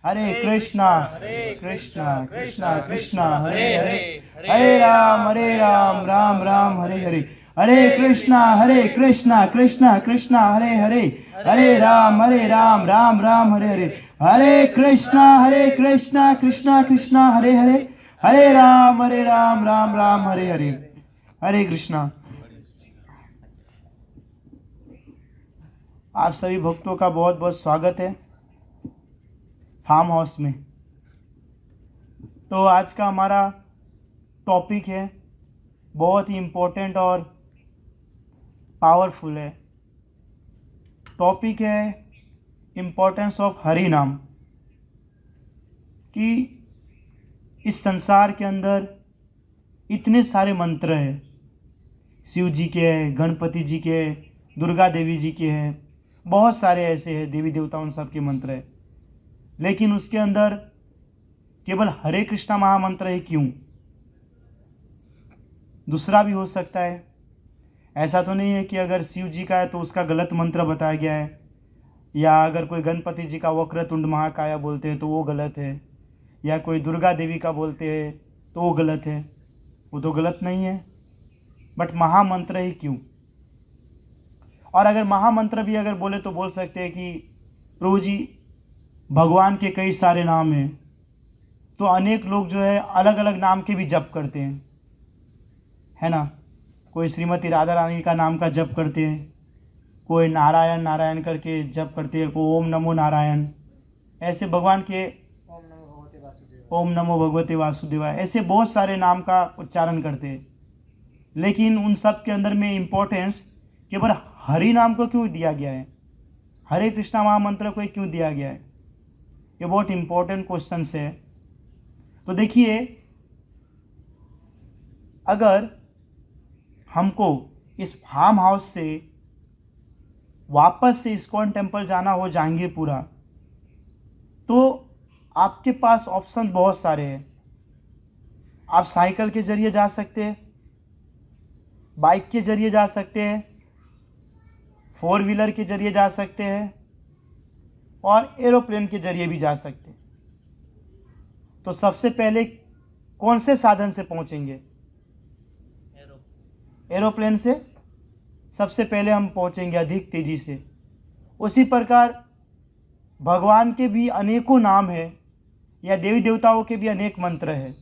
हरे कृष्णा कृष्णा कृष्णा कृष्णा हरे हरे, हरे राम राम राम हरे हरे, हरे कृष्णा कृष्णा कृष्णा हरे हरे, हरे राम राम राम हरे हरे, हरे कृष्णा कृष्णा कृष्णा हरे हरे, हरे राम राम राम हरे हरे। हरे कृष्णा। आप सभी भक्तों का बहुत बहुत स्वागत है फार्म हाउस में। तो आज का हमारा टॉपिक है बहुत ही इम्पोर्टेंट और पावरफुल है। टॉपिक है इम्पोर्टेंस ऑफ हरि नाम, कि इस संसार के अंदर इतने सारे मंत्र हैं, शिव जी के हैं, गणपति जी के हैं, दुर्गा देवी जी के हैं, बहुत सारे ऐसे हैं देवी देवता, उन सब के मंत्र हैं, लेकिन उसके अंदर केवल हरे कृष्णा महामंत्र है क्यों? दूसरा भी हो सकता है। ऐसा तो नहीं है कि अगर शिव जी का है तो उसका गलत मंत्र बताया गया है, या अगर कोई गणपति जी का वक्रतुंड महाकाया बोलते हैं तो वो गलत है, या कोई दुर्गा देवी का बोलते हैं तो वो गलत है। वो तो गलत नहीं है, बट महामंत्र ही क्यों? और अगर महामंत्र भी अगर बोले तो बोल सकते हैं कि प्रभु जी भगवान के कई सारे नाम हैं, तो अनेक लोग जो है अलग अलग नाम के भी जप करते हैं, है ना। कोई श्रीमती राधा रानी का नाम का जप करते हैं, कोई नारायण नारायण करके जप करते हैं, कोई ओम नमो नारायण, ऐसे भगवान के ओम नमो भगवते वासुदेवाय, ऐसे बहुत सारे नाम का उच्चारण करते हैं। लेकिन उन सब के अंदर में इम्पोर्टेंस केवल हरि नाम को क्यों दिया गया है, हरे कृष्णा महामंत्र को क्यों दिया गया है? ये बहुत इम्पोर्टेंट क्वेश्चन है। तो देखिए, अगर हमको इस फार्म हाउस से वापस से इस्कॉन टेम्पल जाना हो जहांगीरपुरा, तो आपके पास ऑप्शन बहुत सारे हैं। आप साइकिल के जरिए जा सकते हैं, बाइक के जरिए जा सकते हैं, 4 व्हीलर के जरिए जा सकते हैं, और एरोप्लेन के जरिए भी जा सकते हैं। तो सबसे पहले कौन से साधन से पहुंचेंगे? एरोप्लेन से सबसे पहले हम पहुंचेंगे अधिक तेजी से। उसी प्रकार भगवान के भी अनेकों नाम है, या देवी देवताओं के भी अनेक मंत्र है,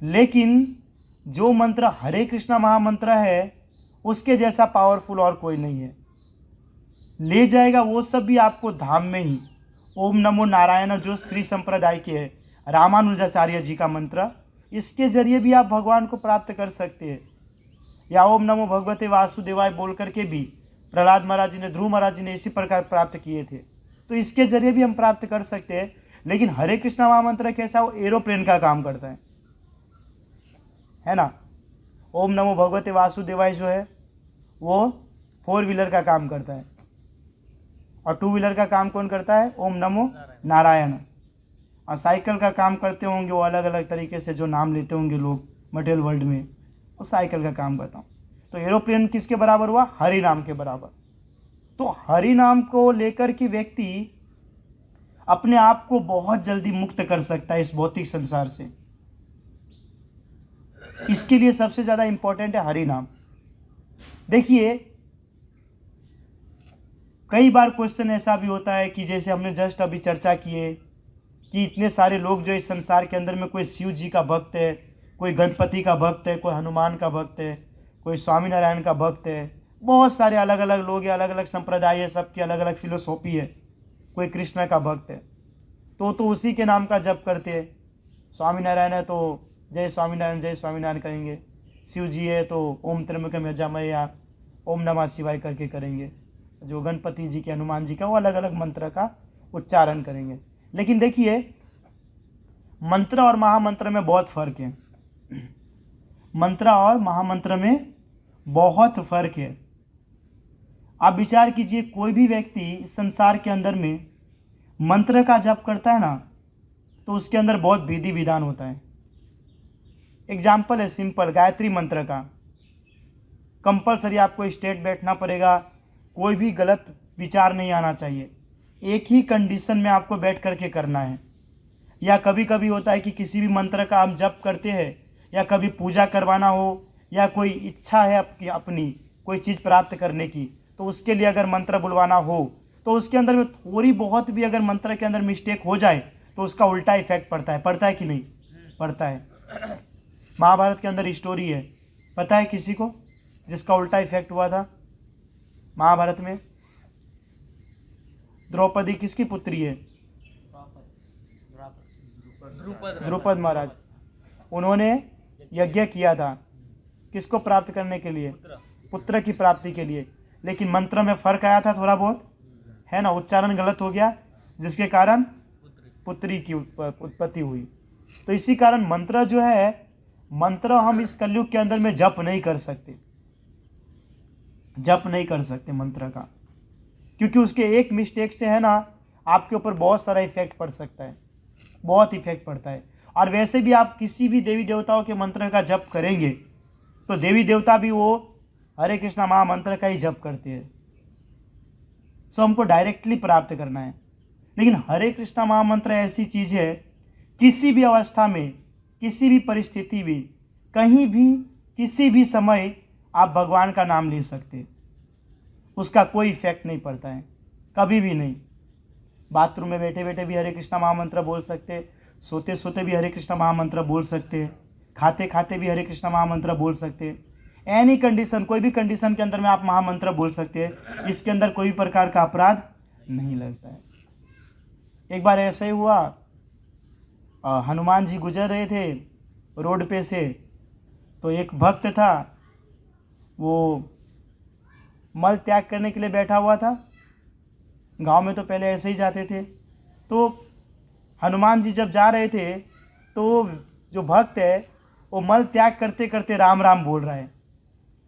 लेकिन जो मंत्र हरे कृष्णा महामंत्र है उसके जैसा पावरफुल और कोई नहीं है। ले जाएगा वो सब भी आपको धाम में ही। ओम नमो नारायण जो श्री संप्रदाय के है, रामानुजाचार्य जी का मंत्र, इसके जरिए भी आप भगवान को प्राप्त कर सकते हैं। या ओम नमो भगवते वासुदेवाय बोल करके भी प्रहलाद महाराज जी ने, ध्रुव महाराज जी ने इसी प्रकार प्राप्त किए थे, तो इसके जरिए भी हम प्राप्त कर सकते हैं। लेकिन हरे कृष्णा महामंत्र कैसा? वो एरोप्लेन का काम करता है ना। ओम नमो भगवते वासुदेवाय जो है वो 4 व्हीलर का काम करता है, और 2 व्हीलर का काम कौन करता है? ओम नमो नारायण। और साइकिल का काम करते होंगे वो अलग अलग तरीके से जो नाम लेते होंगे लोग मटेरियल वर्ल्ड में, वो साइकिल का काम करता हूँ। तो एरोप्लेन किसके बराबर हुआ? हरि नाम के बराबर। तो हरि नाम को लेकर के व्यक्ति अपने आप को बहुत जल्दी मुक्त कर सकता है इस भौतिक संसार से। इसके लिए सबसे ज़्यादा इंपॉर्टेंट है हरि नाम। देखिए, कई बार क्वेश्चन ऐसा भी होता है कि जैसे हमने जस्ट अभी चर्चा किए कि इतने सारे लोग जो इस संसार के अंदर में, कोई शिव जी का भक्त है, कोई गणपति का भक्त है, कोई हनुमान का भक्त है, कोई स्वामीनारायण का भक्त है, बहुत सारे अलग अलग लोग हैं, अलग अलग संप्रदाय है, सबकी अलग अलग फिलोसॉफी है। कोई कृष्ण का भक्त है तो उसी के नाम का जप करते हैं। स्वामीनारायण है तो जय स्वामीनारायण करेंगे, शिव जी है तो ओम त्र्यंबकम यजामहे या ओम नमः शिवाय करके करेंगे, जो गणपति जी के, हनुमान जी का, वो अलग अलग मंत्र का उच्चारण करेंगे। लेकिन देखिए, मंत्र और महामंत्र में बहुत फर्क है। मंत्र और महामंत्र में बहुत फर्क है। आप विचार कीजिए, कोई भी व्यक्ति इस संसार के अंदर में मंत्र का जप करता है ना, तो उसके अंदर बहुत विधि विधान होता है। एग्जाम्पल है सिंपल, गायत्री मंत्र का कंपलसरी आपको स्ट्रेट बैठना पड़ेगा, कोई भी गलत विचार नहीं आना चाहिए। एक ही कंडीशन में आपको बैठ करके करना है। या कभी कभी होता है कि किसी भी मंत्र का हम जप करते हैं, या कभी पूजा करवाना हो, या कोई इच्छा है आपकी अपनी कोई चीज़ प्राप्त करने की, तो उसके लिए अगर मंत्र बुलवाना हो तो उसके अंदर में थोड़ी बहुत भी अगर मंत्र के अंदर मिस्टेक हो जाए तो उसका उल्टा इफेक्ट पड़ता है कि नहीं पड़ता है। महाभारत के अंदर स्टोरी है, पता है किसी को जिसका उल्टा इफेक्ट हुआ था महाभारत में? द्रौपदी किसकी पुत्री है? द्रुपद महाराज। उन्होंने यज्ञ किया था किसको प्राप्त करने के लिए? पुत्र की प्राप्ति के लिए। लेकिन मंत्र में फर्क आया था थोड़ा बहुत, है ना, उच्चारण गलत हो गया, जिसके कारण पुत्री की उत्पत्ति हुई। तो इसी कारण मंत्र जो है, मंत्र हम इस कलयुग के अंदर में जप नहीं कर सकते मंत्र का, क्योंकि उसके एक मिस्टेक से है ना आपके ऊपर बहुत सारा इफेक्ट पड़ सकता है, बहुत इफेक्ट पड़ता है। और वैसे भी आप किसी भी देवी देवताओं के मंत्र का जप करेंगे तो देवी देवता भी वो हरे कृष्णा महामंत्र का ही जप करते हैं, सो हमको डायरेक्टली प्राप्त करना है। लेकिन हरे कृष्णा महामंत्र ऐसी चीज है, किसी भी अवस्था में, किसी भी परिस्थिति में, कहीं भी, किसी भी समय आप भगवान का नाम ले सकते, उसका कोई इफेक्ट नहीं पड़ता है, कभी भी नहीं। बाथरूम में बैठे बैठे भी हरे कृष्णा महामंत्र बोल सकते, सोते सोते भी हरे कृष्णा महामंत्र बोल सकते, खाते खाते भी हरे कृष्णा महामंत्र बोल सकते। एनी कंडीशन, कोई भी कंडीशन के अंदर में आप महामंत्र बोल सकते हैं, इसके अंदर कोई प्रकार का अपराध नहीं लगता है। एक बार ऐसा ही हुआ, हनुमान जी गुजर रहे थे रोड पे से, तो एक भक्त था, वो मल त्याग करने के लिए बैठा हुआ था। गांव में तो पहले ऐसे ही जाते थे। तो हनुमान जी जब जा रहे थे तो जो भक्त है वो मल त्याग करते करते राम राम बोल रहा है।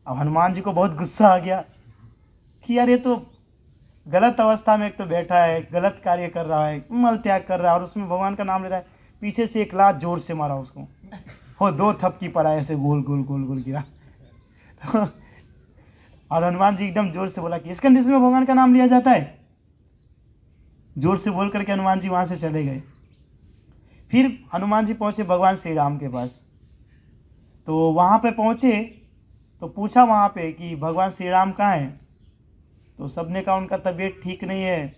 अब हनुमान जी को बहुत गुस्सा आ गया कि यार ये तो गलत अवस्था में एक तो बैठा है, गलत कार्य कर रहा है, मल त्याग कर रहा है और उसमें भगवान का नाम ले रहा है। पीछे से एक लात जोर से मारा उसको, वो 2 थपकी पड़ा, ऐसे गोल गोल गोल गोल गिरा। और हनुमान जी एकदम जोर से बोला कि इस कंडीशन में भगवान का नाम लिया जाता है। जोर से बोल करके हनुमान जी वहां से चले गए। फिर हनुमान जी पहुंचे भगवान श्री राम के पास। तो वहां पे पहुंचे तो पूछा वहां पे कि भगवान श्री राम कहाँ हैं? तो सबने कहा उनका तबीयत ठीक नहीं है,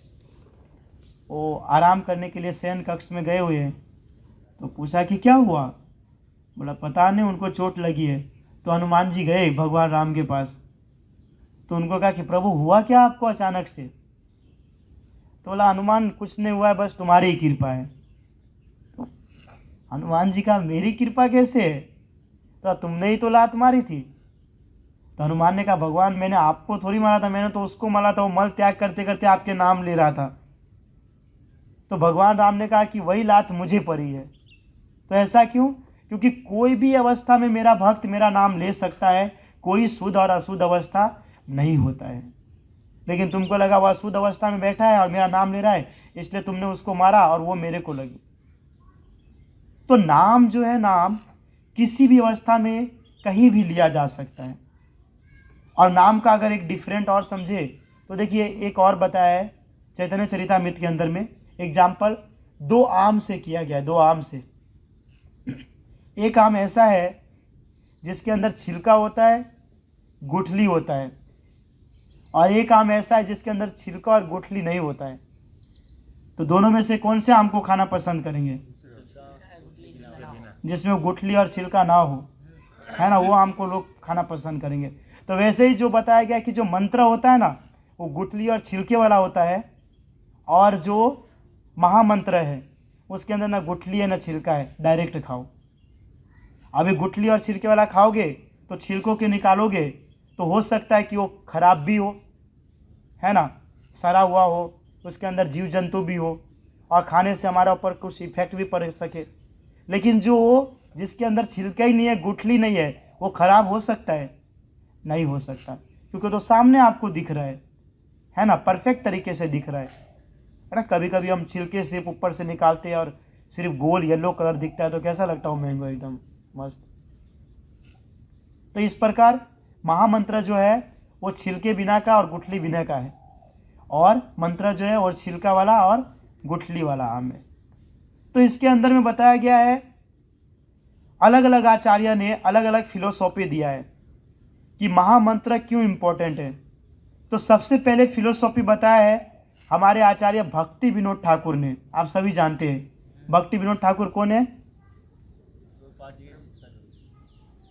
वो आराम करने के लिए शयन कक्ष में गए हुए हैं। तो पूछा कि क्या हुआ? बोला पता नहीं, उनको चोट लगी है। तो हनुमान जी गए भगवान राम के पास, तो उनको कहा कि प्रभु हुआ क्या आपको अचानक से? तो बोला हनुमान कुछ नहीं हुआ है, बस तुम्हारी ही कृपा है। तो हनुमान जी कहा मेरी कृपा कैसे है? तो तुमने ही तो लात मारी थी। तो हनुमान ने कहा भगवान मैंने आपको थोड़ी मारा था, मैंने तो उसको मारा था, वो मल त्याग करते करते आपके नाम ले रहा था। तो भगवान राम ने कहा कि वही लात मुझे पड़ी है। तो ऐसा क्यों? क्योंकि कोई भी अवस्था में मेरा भक्त मेरा नाम ले सकता है, कोई शुद्ध और अशुद्ध अवस्था नहीं होता है। लेकिन तुमको लगा वह अशुद्ध अवस्था में बैठा है और मेरा नाम ले रहा है, इसलिए तुमने उसको मारा और वो मेरे को लगी। तो नाम जो है, नाम किसी भी अवस्था में कहीं भी लिया जा सकता है। और नाम का अगर एक डिफरेंट और समझे तो देखिए, एक और बताया है चैतन्य चरितामृत के अंदर में, एग्जाम्पल 2 आम से किया गया है। 2 आम से, एक आम ऐसा है जिसके अंदर छिलका होता है, गुठली होता है, और एक आम ऐसा है जिसके अंदर छिलका और गुठली नहीं होता है। तो दोनों में से कौन से आम को खाना पसंद करेंगे? जिसमें गुठली और छिलका ना हो, है ना, वो आम को लोग खाना पसंद करेंगे। तो वैसे ही जो बताया गया कि जो मंत्र होता है ना, वो गुठली और छिलके वाला होता है, और जो महामंत्र है उसके अंदर ना गुठली है ना छिलका है, डायरेक्ट खाओ। अभी गुठली और छिलके वाला खाओगे तो छिलकों के निकालोगे तो हो सकता है कि वो खराब भी हो, है ना, सड़ा हुआ हो, उसके अंदर जीव जंतु भी हो और खाने से हमारा ऊपर कुछ इफेक्ट भी पड़ सके। लेकिन जो जिसके अंदर छिलका ही नहीं है, गुठली नहीं है, वो खराब हो सकता है? नहीं हो सकता, क्योंकि तो सामने आपको दिख रहा है ना, परफेक्ट तरीके से दिख रहा है ना। कभी कभी हम छिलके सिर्फ ऊपर से निकालते हैं और सिर्फ गोल येलो कलर दिखता है, तो कैसा लगता है वो मैंगो एकदम मस्त। तो इस प्रकार महामंत्र जो है वो छिलके बिना का और गुठली बिना का है। और मंत्र जो है और छिलका वाला और गुठली वाला आम है। तो इसके अंदर में बताया गया है, अलग अलग आचार्य ने अलग अलग फिलोसॉफी दिया है कि महामंत्र क्यों इंपॉर्टेंट है। तो सबसे पहले फिलोसॉफी बताया है हमारे आचार्य भक्ति विनोद ठाकुर ने। आप सभी जानते हैं भक्ति विनोद ठाकुर कौन है?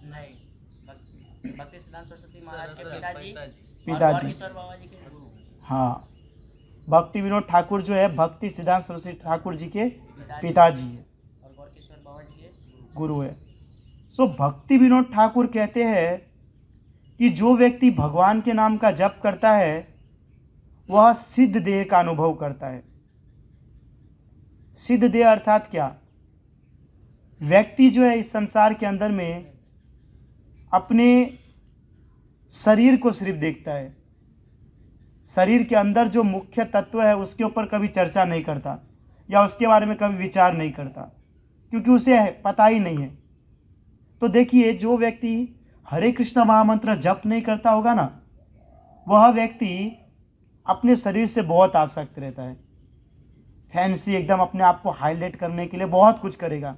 नहीं, भक्ति सिद्धांत सरस्वती महाराज के पिताजी पिताजी। और किशोर बाबा जी के गुरु। हाँ, भक्ति विनोद ठाकुर जो है भक्ति सिद्धांत सरस्वती ठाकुर जी के पिताजी है और गौर किशोर बाबा जी के गुरु है। सो भक्ति विनोद ठाकुर कहते हैं कि जो व्यक्ति भगवान के नाम का जप करता है वह सिद्ध देह का अनुभव करता है। सिद्ध देह अर्थात क्या? व्यक्ति जो है इस संसार के अंदर में अपने शरीर को सिर्फ देखता है, शरीर के अंदर जो मुख्य तत्व है उसके ऊपर कभी चर्चा नहीं करता या उसके बारे में कभी विचार नहीं करता, क्योंकि उसे पता ही नहीं है। तो देखिए, जो व्यक्ति हरे कृष्ण महामंत्र जप नहीं करता होगा ना, वह व्यक्ति अपने शरीर से बहुत आसक्त रहता है, फैंसी एकदम अपने आप को हाईलाइट करने के लिए बहुत कुछ करेगा।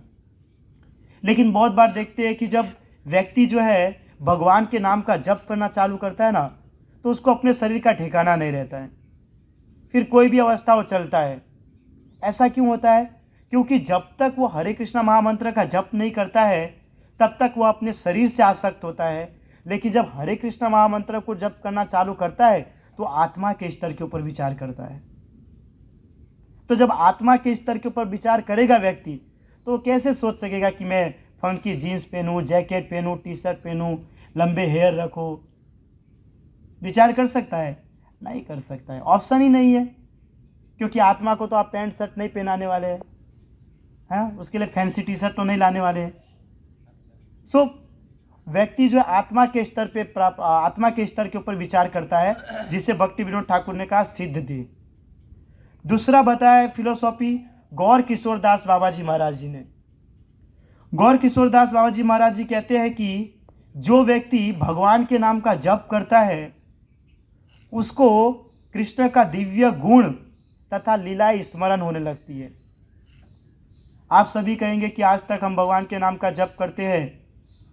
लेकिन बहुत बार देखते हैं कि जब व्यक्ति जो है भगवान के नाम का जप करना चालू करता है ना, तो उसको अपने शरीर का ठिकाना नहीं रहता है, फिर कोई भी अवस्था वो चलता है। ऐसा क्यों होता है? क्योंकि जब तक वो हरे कृष्ण महामंत्र का जप नहीं करता है तब तक वो अपने शरीर से आसक्त होता है। लेकिन जब हरे कृष्ण महामंत्र को जप करना चालू करता है तो आत्मा के स्तर के ऊपर विचार करता है। तो जब आत्मा के स्तर के ऊपर विचार करेगा व्यक्ति, तो कैसे सोच सकेगा कि मैं फंकी जीन्स पहनूं, जैकेट पहनूं, टी शर्ट पहनूं, लंबे हेयर रखो? विचार कर सकता है? नहीं कर सकता है, ऑप्शन ही नहीं है। क्योंकि आत्मा को तो आप पैंट शर्ट नहीं पहनाने वाले हैं, हाँ, उसके लिए फैंसी टी शर्ट तो नहीं लाने वाले हैं। सो व्यक्ति जो आत्मा के स्तर पे आत्मा के स्तर के ऊपर विचार करता है, जिसे भक्ति विनोद ठाकुर ने कहा सिद्ध देह। दूसरा बताया फिलोसॉफी गौर किशोर दास बाबा जी महाराज जी ने। गौर किशोर दास बाबा जी महाराज जी कहते हैं कि जो व्यक्ति भगवान के नाम का जप करता है उसको कृष्ण का दिव्य गुण तथा लीला स्मरण होने लगती है। आप सभी कहेंगे कि आज तक हम भगवान के नाम का जप करते हैं,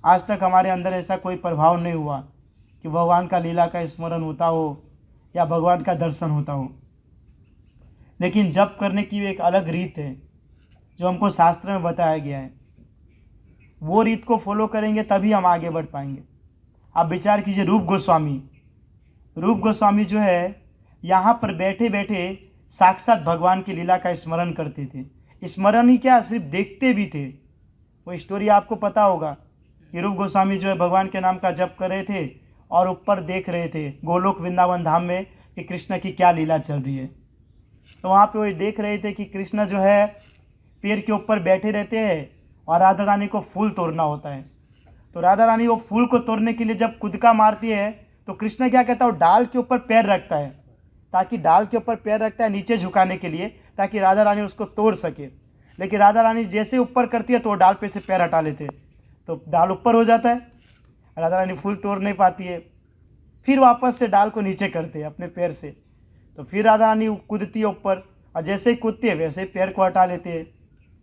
आज तक हमारे अंदर ऐसा कोई प्रभाव नहीं हुआ कि भगवान का लीला का स्मरण होता हो या भगवान का दर्शन होता हो। लेकिन जप करने की एक अलग रीत है जो हमको शास्त्र में बताया गया है। वो रीत को फॉलो करेंगे तभी हम आगे बढ़ पाएंगे। आप विचार कीजिए, रूप गोस्वामी जो है यहाँ पर बैठे बैठे साक्षात भगवान की लीला का स्मरण करते थे। स्मरण ही क्या, सिर्फ देखते भी थे। वो स्टोरी आपको पता होगा कि रूप गोस्वामी जो है भगवान के नाम का जप कर रहे थे और ऊपर देख रहे थे गोलोक वृंदावन धाम में कि कृष्ण की क्या लीला चल रही है। तो वहाँ पे वो देख रहे थे कि कृष्ण जो है पेड़ के ऊपर बैठे रहते हैं और राधा रानी को फूल तोड़ना होता है। तो राधा रानी वो फूल को तोड़ने के लिए जब कुदका मारती है तो कृष्ण क्या कहता है, वो डाल के ऊपर पैर रखता है, ताकि डाल के ऊपर पैर रखता है नीचे झुकाने के लिए, ताकि राधा रानी उसको तोड़ सके। लेकिन राधा रानी जैसे ऊपर करती है तो वो डाल पे से पैर हटा लेते हैं, तो डाल ऊपर हो जाता है, राधा रानी फूल तोड़ नहीं पाती है। फिर वापस से डाल को नीचे करते हैं अपने पैर से, तो फिर राधा रानी कूदती है ऊपर, और जैसे ही कूदती है वैसे ही पैर को हटा लेते हैं।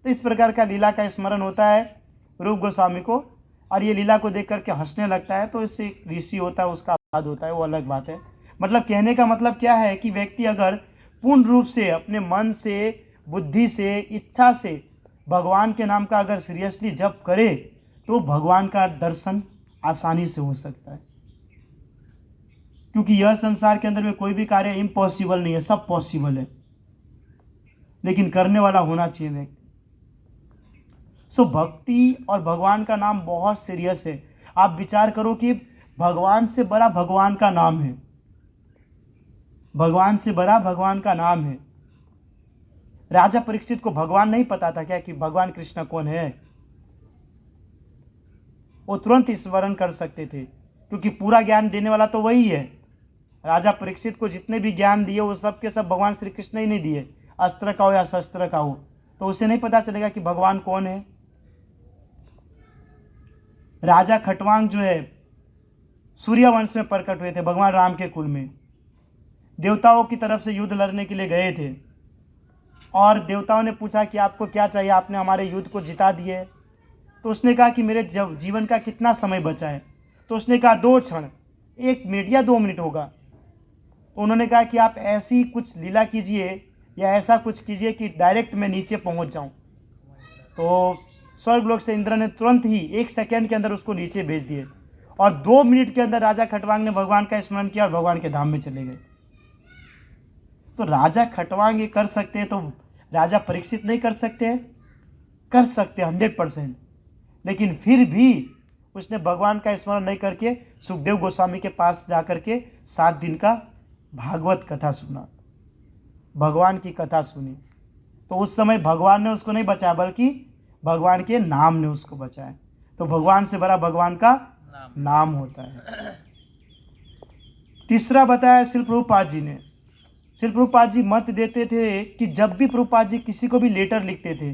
तो इस प्रकार का लीला का स्मरण होता है रूप गोस्वामी को, और ये लीला को देख करके हंसने लगता है। तो इससे एक ऋषि होता है, उसका अपराध होता है, वो अलग बात है। मतलब कहने का मतलब क्या है कि व्यक्ति अगर पूर्ण रूप से अपने मन से, बुद्धि से, इच्छा से भगवान के नाम का अगर सीरियसली जप करे तो भगवान का दर्शन आसानी से हो सकता है। क्योंकि यह संसार के अंदर में कोई भी कार्य इम्पॉसिबल नहीं है, सब पॉसिबल है, लेकिन करने वाला होना चाहिए व्यक्ति। सो भक्ति और भगवान का नाम बहुत सीरियस है। आप विचार करो कि भगवान से बड़ा भगवान का नाम है, भगवान से बड़ा भगवान का नाम है। राजा परीक्षित को भगवान नहीं पता था क्या कि भगवान कृष्ण कौन है? वो तुरंत स्मरण कर सकते थे, क्योंकि पूरा ज्ञान देने वाला तो वही है। राजा परीक्षित को जितने भी ज्ञान दिए वो सब के सब भगवान श्री कृष्ण ही नहीं दिए, अस्त्र का हो या शस्त्र का हो, तो उसे नहीं पता चलेगा कि भगवान कौन है। राजा खटवांग जो है सूर्यवंश में प्रकट हुए थे, भगवान राम के कुल में, देवताओं की तरफ से युद्ध लड़ने के लिए गए थे और देवताओं ने पूछा कि आपको क्या चाहिए, आपने हमारे युद्ध को जिता दिए। तो उसने कहा कि मेरे जब जीवन का कितना समय बचा है। तो उसने कहा 2 क्षण, 1 मिनट या 2 मिनट होगा। तो उन्होंने कहा कि आप ऐसी कुछ लीला कीजिए या ऐसा कुछ कीजिए कि डायरेक्ट मैं नीचे पहुंच जाऊं। तो स्वर्गलोक से इंद्र ने तुरंत ही 1 सेकेंड के अंदर उसको नीचे भेज दिए और 2 मिनट के अंदर राजा खटवांग ने भगवान का स्मरण किया और भगवान के धाम में चले गए। तो राजा खटवांग ये कर सकते हैं तो राजा परीक्षित नहीं कर सकते हैं? कर सकते हैं 100%। लेकिन फिर भी उसने भगवान का स्मरण नहीं करके सुखदेव गोस्वामी के पास जाकर के 7 दिन का भागवत कथा सुना, भगवान की कथा सुनी। तो उस समय भगवान ने उसको नहीं बचाया बल्कि भगवान के नाम ने उसको बचाया। तो भगवान से बड़ा भगवान का नाम होता है। तीसरा बताया श्री प्रभुपाद जी ने। श्री प्रभुपाद जी मत देते थे कि जब भी प्रभुपाद जी किसी को भी लेटर लिखते थे,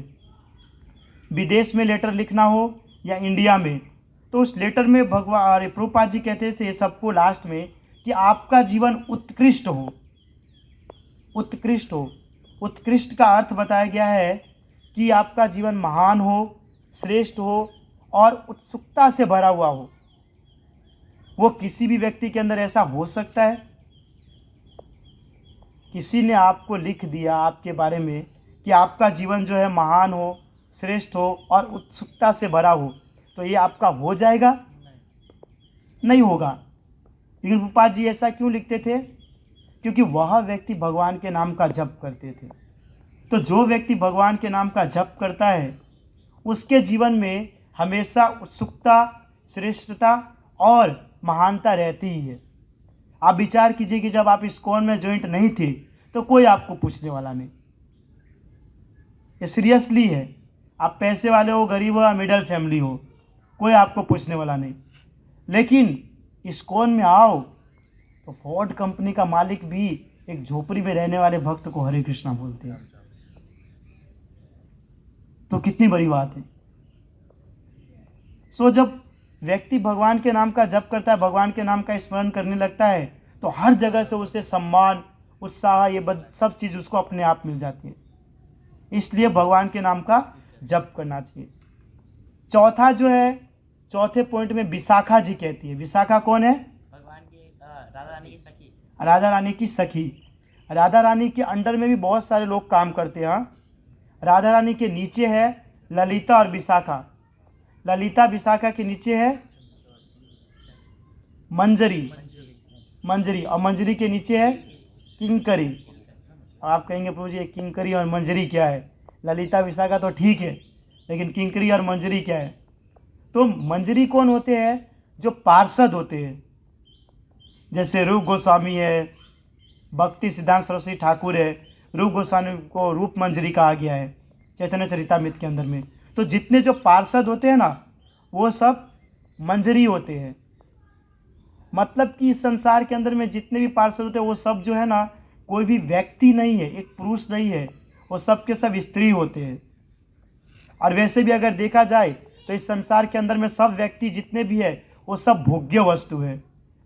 विदेश में लेटर लिखना हो या इंडिया में, तो उस लेटर में भगवान प्रभुपाद जी कहते थे सबको लास्ट में कि आपका जीवन उत्कृष्ट हो। उत्कृष्ट हो, उत्कृष्ट का अर्थ बताया गया है कि आपका जीवन महान हो, श्रेष्ठ हो और उत्सुकता से भरा हुआ हो। वो किसी भी व्यक्ति के अंदर ऐसा हो सकता है? किसी ने आपको लिख दिया आपके बारे में कि आपका जीवन जो है महान हो, श्रेष्ठ हो और उत्सुकता से भरा हो, तो ये आपका हो जाएगा? नहीं होगा। लेकिन प्रभुपाद जी ऐसा क्यों लिखते थे? क्योंकि वह व्यक्ति भगवान के नाम का जप करते थे। तो जो व्यक्ति भगवान के नाम का जप करता है उसके जीवन में हमेशा उत्सुकता, श्रेष्ठता और महानता रहती ही है। आप विचार कीजिए कि जब आप इस्कॉन में ज्वाइंट नहीं थे तो कोई आपको पूछने वाला नहीं। ये सीरियसली है। आप पैसे वाले हो, गरीब हो या मिडिल फैमिली हो, कोई आपको पूछने वाला नहीं। लेकिन इस्कॉन में आओ तो फोर्ड कंपनी का मालिक भी एक झोपड़ी में रहने वाले भक्त को हरे कृष्णा बोलते हैं। तो कितनी बड़ी बात है। सो जब व्यक्ति भगवान के नाम का जप करता है, भगवान के नाम का स्मरण करने लगता है, तो हर जगह से उसे सम्मान, उत्साह, ये सब चीज़ उसको अपने आप मिल जाती है। इसलिए भगवान के नाम का जप करना चाहिए। चौथा जो है, चौथे पॉइंट में विशाखा जी कहती है। विशाखा कौन है? भगवान की राधा रानी की सखी। राधा रानी की सखी। राधा रानी के अंडर में भी बहुत सारे लोग काम करते हैं। राधा रानी के नीचे है ललिता और विशाखा। ललिता विशाखा के नीचे है मंजरी। मंजरी और मंजरी के नीचे है किंकरी। आप कहेंगे प्रभु जी किंकरी और मंजरी क्या है? ललिता विशाखा तो ठीक है, लेकिन किंकरी और मंजरी क्या है? तो मंजरी कौन होते हैं? जो पार्षद होते हैं। जैसे रूप गोस्वामी है, भक्ति सिद्धांत सरस्वती ठाकुर है। रूप गोस्वामी को रूप मंजरी कहा गया है चैतन्य चरितामृत के अंदर में। तो जितने जो पार्षद होते हैं ना, वो सब मंजरी होते हैं। मतलब कि इस संसार के अंदर में जितने भी पार्षद होते हैं वो सब जो है ना, कोई भी व्यक्ति नहीं है, एक पुरुष नहीं है, वो सब के सब स्त्री होते हैं। और वैसे भी अगर देखा जाए तो इस संसार के अंदर में सब व्यक्ति जितने भी है वो सब भोग्य वस्तु है।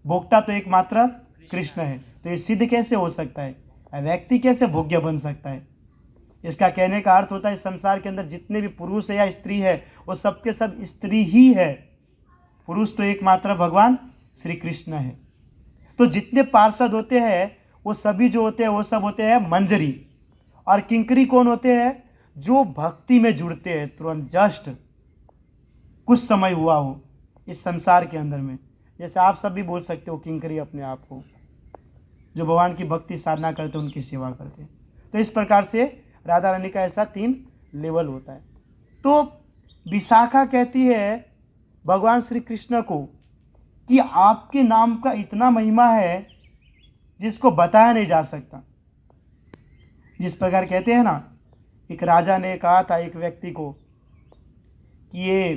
भोक्ता तो एकमात्र कृष्ण है। तो ये सिद्ध कैसे हो सकता है? व्यक्ति कैसे भोग्य बन सकता है? इसका कहने का अर्थ होता है इस संसार के अंदर जितने भी पुरुष है या स्त्री है वो सब के सब स्त्री ही है। पुरुष तो एकमात्र भगवान श्री कृष्ण है। तो जितने पार्षद होते हैं वो सभी जो होते हैं वो सब होते हैं मंजरी। और किंकरी कौन होते हैं? जो भक्ति में जुड़ते हैं तुरंत, जस्ट कुछ समय हुआ हो इस संसार के अंदर में। जैसे आप सब भी बोल सकते हो किंकरी अपने आप को, जो भगवान की भक्ति साधना करते हैं, उनकी सेवा करते हैं। तो इस प्रकार से राधा रानी का ऐसा 3 लेवल होता है। तो विशाखा कहती है भगवान श्री कृष्ण को कि आपके नाम का इतना महिमा है जिसको बताया नहीं जा सकता। जिस प्रकार कहते हैं ना, एक राजा ने कहा था एक व्यक्ति को कि ये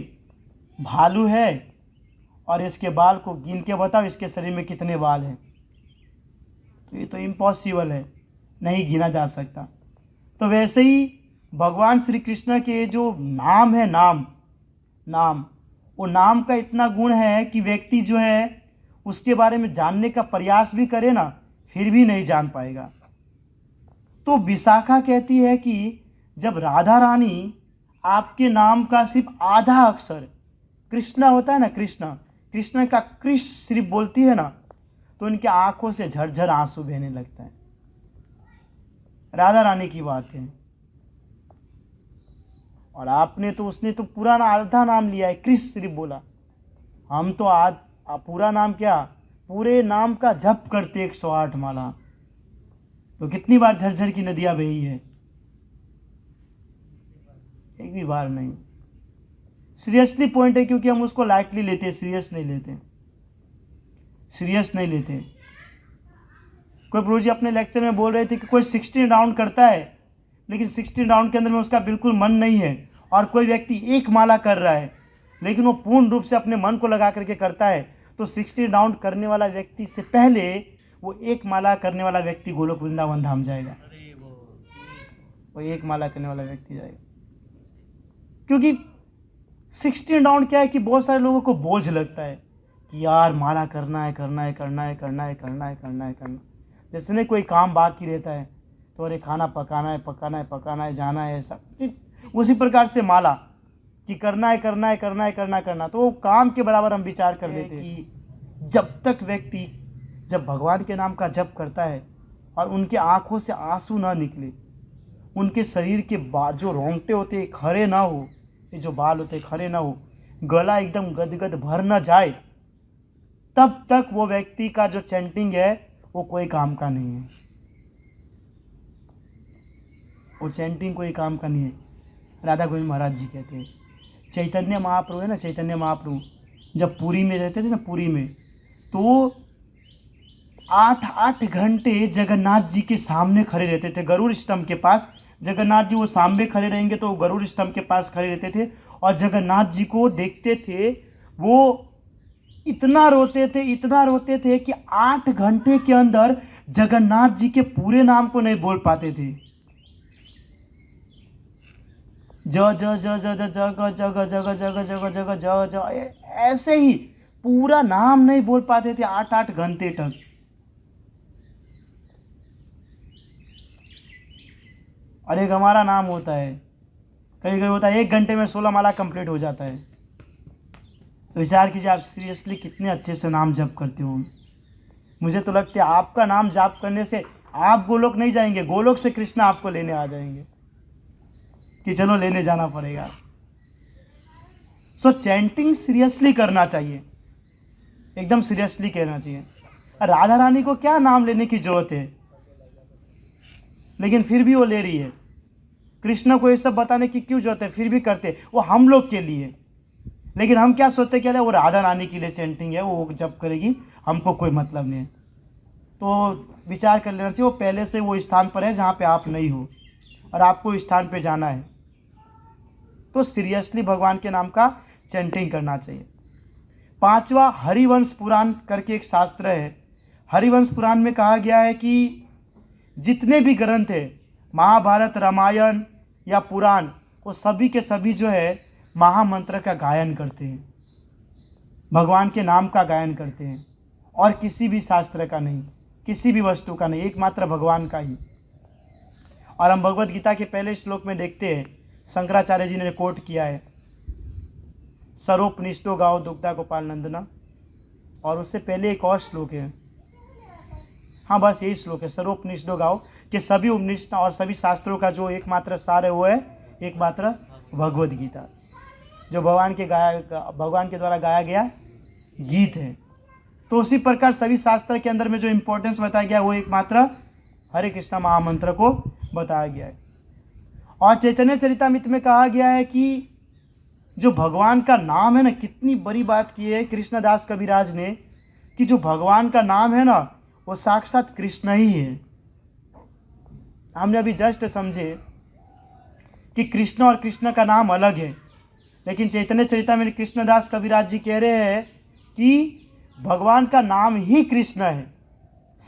भालू है और इसके बाल को गिन के बताओ इसके शरीर में कितने बाल हैं। तो ये तो इम्पॉसिबल है, नहीं गिना जा सकता। तो वैसे ही भगवान श्री कृष्ण के जो नाम है, नाम वो नाम का इतना गुण है कि व्यक्ति जो है उसके बारे में जानने का प्रयास भी करे ना, फिर भी नहीं जान पाएगा। तो विशाखा कहती है कि जब राधा रानी आपके नाम का सिर्फ आधा अक्षर कृष्णा होता है ना, कृष्ण का कृष्ण सिर्फ बोलती है ना, तो उनकी आंखों से झरझर आंसू बहने लगता है। राधा रानी की बात है। और उसने तो पूरा आधा नाम लिया है, कृष्ण सिर्फ बोला। हम तो आज पूरा नाम क्या, पूरे नाम का जप करते 108 माला। तो कितनी बार झरझर की नदियां बही है? एक भी बार नहीं। सीरियसली पॉइंट है, क्योंकि हम उसको लाइटली लेते, सीरियस नहीं लेते। कोई प्रभु जी अपने लेक्चर में बोल रहे थे कि कोई 16 राउंड करता है, लेकिन 16 राउंड के अंदर में उसका बिल्कुल मन नहीं है। और कोई व्यक्ति एक माला कर रहा है, लेकिन वो पूर्ण रूप से अपने मन को लगा करके करता है, तो 16 राउंड करने वाला व्यक्ति से पहले वो एक माला करने वाला व्यक्ति गोलोक वृंदावन धाम जाएगा। वो एक माला करने वाला व्यक्ति जाएगा। क्योंकि 16 राउंड क्या है कि बहुत सारे लोगों को बोझ लगता है कि यार माला करना है। जैसे नहीं कोई काम बाकी रहता है, तो अरे खाना पकाना है, जाना है, सब उसी प्रकार से माला कि करना है। तो वो काम के बराबर हम विचार कर लेते हैं कि जब तक व्यक्ति जब भगवान के नाम का जप करता है और उनके आंखों से आंसू ना निकले, उनके शरीर के जो रोंगटे होते हैं खड़े ना हो, ये जो बाल होते हैं खड़े ना हो, गला एकदम गदगद भर ना जाए, तब तक वो व्यक्ति का जो चैंटिंग है वो कोई काम का नहीं है। वो चैंटिंग कोई काम का नहीं है। राधा गोविंद महाराज जी कहते हैं, चैतन्य महाप्रभु है ना, चैतन्य महाप्रभु जब पुरी में रहते थे ना, पुरी में, तो 8 घंटे जगन्नाथ जी के सामने खड़े रहते थे, गरुड़ स्तंभ के पास। जगन्नाथ जी वो सामने खड़े रहेंगे तो वो गरुड़ स्तंभ के पास खड़े रहते थे और जगन्नाथ जी को देखते थे। वो इतना रोते थे कि 8 घंटे के अंदर जगन्नाथ जी के पूरे नाम को नहीं बोल पाते थे। ऐसे ही पूरा नाम नहीं बोल पाते थे 8 घंटे तक। और एक हमारा नाम होता है, कभी होता है 1 घंटे में 16 माला कंप्लीट हो जाता है। तो विचार कीजिए आप सीरियसली कितने अच्छे से नाम जप करते हो। मुझे तो लगता है आपका नाम जप करने से आप गोलोक नहीं जाएंगे, गोलोक से कृष्ण आपको लेने आ जाएंगे कि चलो लेने जाना पड़ेगा। सो चैंटिंग सीरियसली करना चाहिए, एकदम सीरियसली कहना चाहिए। राधा रानी को क्या नाम लेने की जरूरत है, लेकिन फिर भी वो ले रही है। कृष्ण को ये सब बताने की क्यों जरूरत है, फिर भी करते। वो हम लोग के लिए, लेकिन हम क्या सोचते क्या, वो राधा रानी के लिए चैंटिंग है, वो जब करेगी, हमको कोई मतलब नहीं है। तो विचार कर लेना चाहिए, वो पहले से वो स्थान पर है जहाँ पे आप नहीं हो और आपको इस स्थान पे जाना है, तो सीरियसली भगवान के नाम का चैंटिंग करना चाहिए। 5वां हरिवंश पुराण करके एक शास्त्र है। हरिवंश पुराण में कहा गया है कि जितने भी ग्रंथ है, महाभारत, रामायण या पुराण, वो सभी के सभी जो है महामंत्र का गायन करते हैं, भगवान के नाम का गायन करते हैं, और किसी भी शास्त्र का नहीं, किसी भी वस्तु का नहीं, एकमात्र भगवान का ही। और हम भगवद गीता के पहले श्लोक में देखते हैं, शंकराचार्य जी ने कोट किया है, सरोपनिष्ठो गाओ दुग्धा गोपाल नंदना। और उससे पहले एक और श्लोक है, हाँ बस यही श्लोक है, सरोपनिष्ठो गाओ, कि सभी उपनिषद और सभी शास्त्रों का जो एकमात्र सार है वो है एकमात्र भगवद गीता, जो भगवान के द्वारा गाया गया गीत है। तो उसी प्रकार सभी शास्त्र के अंदर में जो इम्पोर्टेंस बताया गया वो एकमात्र हरे कृष्णा महामंत्र को बताया गया है। और चैतन्य चरितामृत में कहा गया है कि जो भगवान का नाम है ना, कितनी बड़ी बात की है कृष्णदास कविराज ने, कि जो भगवान का नाम है ना वो साक्षात कृष्ण ही है। हमने अभी जस्ट समझे कि कृष्ण और कृष्ण का नाम अलग है, लेकिन चैतन्य चरितामृत कृष्णदास कविराज जी कह रहे हैं कि भगवान का नाम ही कृष्ण है,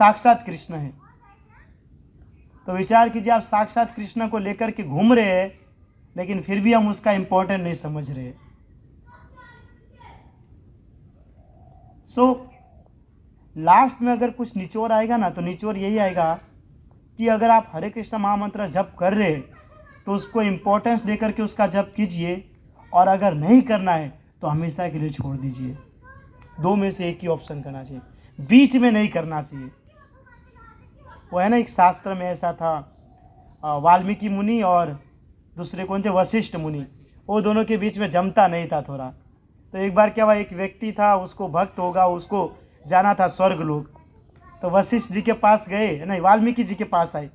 साक्षात कृष्ण है। तो विचार कीजिए, आप साक्षात कृष्ण को लेकर के घूम रहे हैं, लेकिन फिर भी हम उसका इंपॉर्टेंट नहीं समझ रहे। लास्ट में अगर कुछ निचोड़ आएगा ना, तो निचोड़ यही आएगा कि अगर आप हरे कृष्ण महामंत्र जप कर रहे तो उसको इम्पोर्टेंस दे करके उसका जप कीजिए, और अगर नहीं करना है तो हमेशा के लिए छोड़ दीजिए। दो में से एक ही ऑप्शन करना चाहिए, बीच में नहीं करना चाहिए। वो है ना, एक शास्त्र में ऐसा था, वाल्मीकि मुनि और दूसरे कौन थे, वशिष्ठ मुनि, वो दोनों के बीच में जमता नहीं था थोड़ा। तो एक बार क्या हुआ, एक व्यक्ति था, उसको भक्त होगा, उसको जाना था स्वर्ग लोक। तो वशिष्ठ जी के पास गए, नहीं वाल्मीकि जी के पास आए।